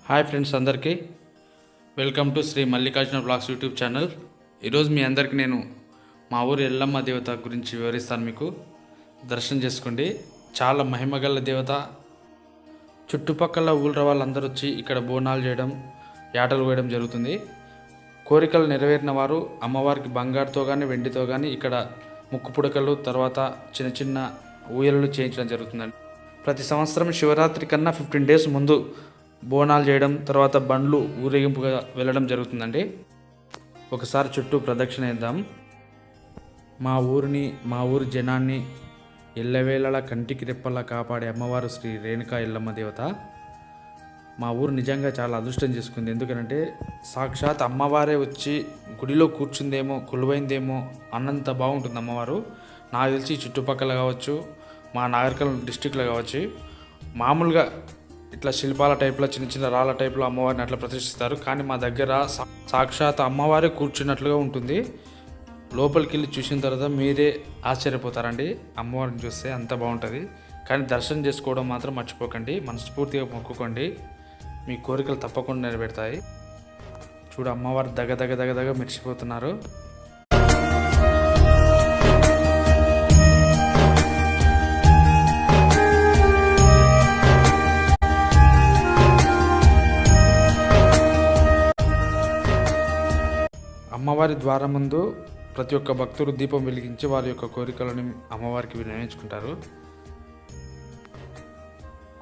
Hi friends, అందరికీ welcome to Shri Mallikarjuna blogs YouTube channel. ఈరోజు మీ అందరికీ నేను మా ఊరి ఎల్లమ్మ దేవత గురించి వివరిస్తాను. మీకు దర్శనం చేసుకోండి. చాలా మహిమగల దేవత. చుట్టుపక్కల ఊళ్ళ వాళ్ళందరూ వచ్చి ఇక్కడ బోనాలు చేయడం, యాటలు వేయడం జరుగుతుంది. కోరికలు నెరవేరిన వారు అమ్మవారికి బంగారుతో కానీ వెండితో కానీ ఇక్కడ ముక్కు పుడకలు, తర్వాత చిన్న చిన్న ఊయలను చేయించడం జరుగుతుందండి. ప్రతి సంవత్సరం శివరాత్రి కన్నా 15 డేస్ ముందు బోనాలు చేయడం, తర్వాత బండ్లు ఊరేగింపుగా వెళ్ళడం జరుగుతుందండి. ఒకసారి చుట్టూ ప్రదక్షిణ చేద్దాం. మా ఊరి జనాన్ని ఎల్లవేళలా కంటికి రెప్పలా కాపాడే అమ్మవారు శ్రీ రేణుకా ఎల్లమ్మ దేవత. మా ఊరు నిజంగా చాలా అదృష్టం చేసుకుంది. ఎందుకంటే సాక్షాత్ అమ్మవారే వచ్చి గుడిలో కూర్చుందేమో, కొలువైందేమో అన్నంత బాగుంటుంది అమ్మవారు. నాకు తెలిసి చుట్టుపక్కల కావచ్చు, మా నాగర్కర్నూల్ డిస్టిక్లో కావచ్చు, మామూలుగా ఇట్లా శిల్పాల టైప్లో, చిన్న చిన్న రాళ్ళ టైప్లో అమ్మవారిని అట్లా ప్రదర్శిస్తారు. కానీ మా దగ్గర సాక్షాత్ అమ్మవారే కూర్చున్నట్లుగా ఉంటుంది. లోపలికి వెళ్ళి చూసిన తర్వాత మీరే ఆశ్చర్యపోతారండి. అమ్మవారిని చూస్తే అంత బాగుంటుంది. కానీ దర్శనం చేసుకోవడం మాత్రం మర్చిపోకండి. మనస్ఫూర్తిగా మొక్కుకోండి, మీ కోరికలు తప్పకుండా నెరవేరుతాయి. చూడు, అమ్మవారు దగ మెరిసిపోతున్నారు. అమ్మవారి ద్వారం ముందు ప్రతి ఒక్క భక్తుడు దీపం వెలిగించి వారి యొక్క కోరికలను అమ్మవారికి వినియోగించుకుంటారు.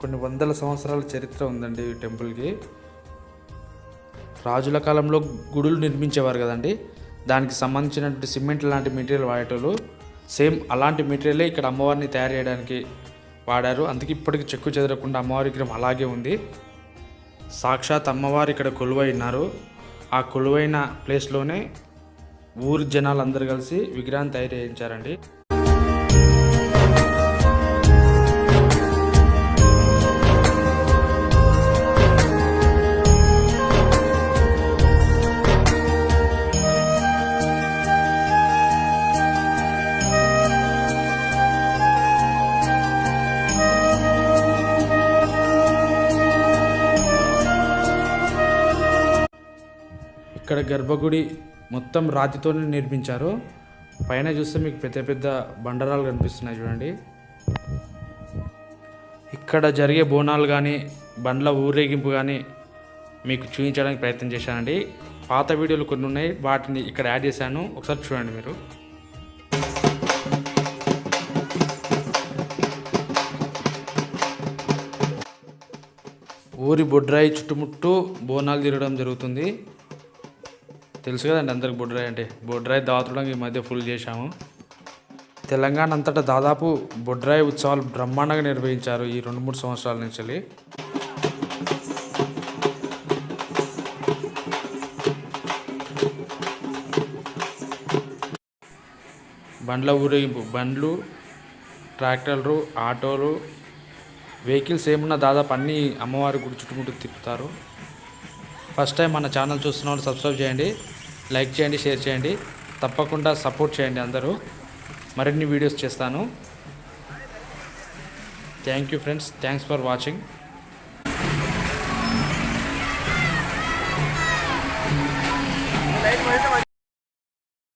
కొన్ని వందల సంవత్సరాల చరిత్ర ఉందండి ఈ టెంపుల్కి. రాజుల కాలంలో గుడులు నిర్మించేవారు కదండి, దానికి సంబంధించినటువంటి సిమెంట్ లాంటి మెటీరియల్ వాడేటోళ్ళు. సేమ్ అలాంటి మెటీరియలే ఇక్కడ అమ్మవారిని తయారు చేయడానికి వాడారు. అందుకే ఇప్పటికి చెక్కు చెదరకుండా అమ్మవారి విగ్రహం అలాగే ఉంది. సాక్షాత్ అమ్మవారు ఇక్కడ కొలువై ఉన్నారు. ఆ కొలువైన ప్లేస్లోనే ఊరి జనాలు అందరూ కలిసి విగ్రహాన్ని తయారు చేయించారండి. ఇక్కడ గర్భగుడి మొత్తం రాతితోనే నిర్మించారు. పైన చూస్తే మీకు పెద్ద పెద్ద బండరాలు కనిపిస్తున్నాయి చూడండి. ఇక్కడ జరిగే బోనాలు కానీ, బండ్ల ఊరేగింపు కానీ మీకు చూపించడానికి ప్రయత్నం చేశానండి. పాత వీడియోలు కొన్ని ఉన్నాయి, వాటిని ఇక్కడ యాడ్ చేశాను. ఒకసారి చూడండి మీరు. ఊరి బొడ్రాయి చుట్టుముట్టు బోనాలు తిరగడం జరుగుతుంది. తెలుసు కదండి అందరికి బొడ్రాయి అంటే. బొడ్రాయి దావతడానికి ఈ మధ్య ఫుల్ చేశాము. తెలంగాణ అంతటా దాదాపు బొడ్రాయి ఉత్సవాలు బ్రహ్మాండంగా నిర్వహించారు ఈ 2-3 సంవత్సరాల నుంచి. బండ్ల ఊరేగింపు, బండ్లు, ట్రాక్టర్లు, ఆటోలు, వెహికల్స్ ఏమున్నా దాదాపు అన్నీ అమ్మవారి గుడి చుట్టుముట్టు తిప్పుతారు. ఫస్ట్ టైం మన ఛానల్ చూస్తున్న వాళ్ళు సబ్స్క్రైబ్ చేయండి, లైక్ చేయండి, షేర్ చేయండి. తప్పకుండా సపోర్ట్ చేయండి అందరూ. మరిన్ని వీడియోస్ చేస్తాను. Thank you friends, thanks for watching.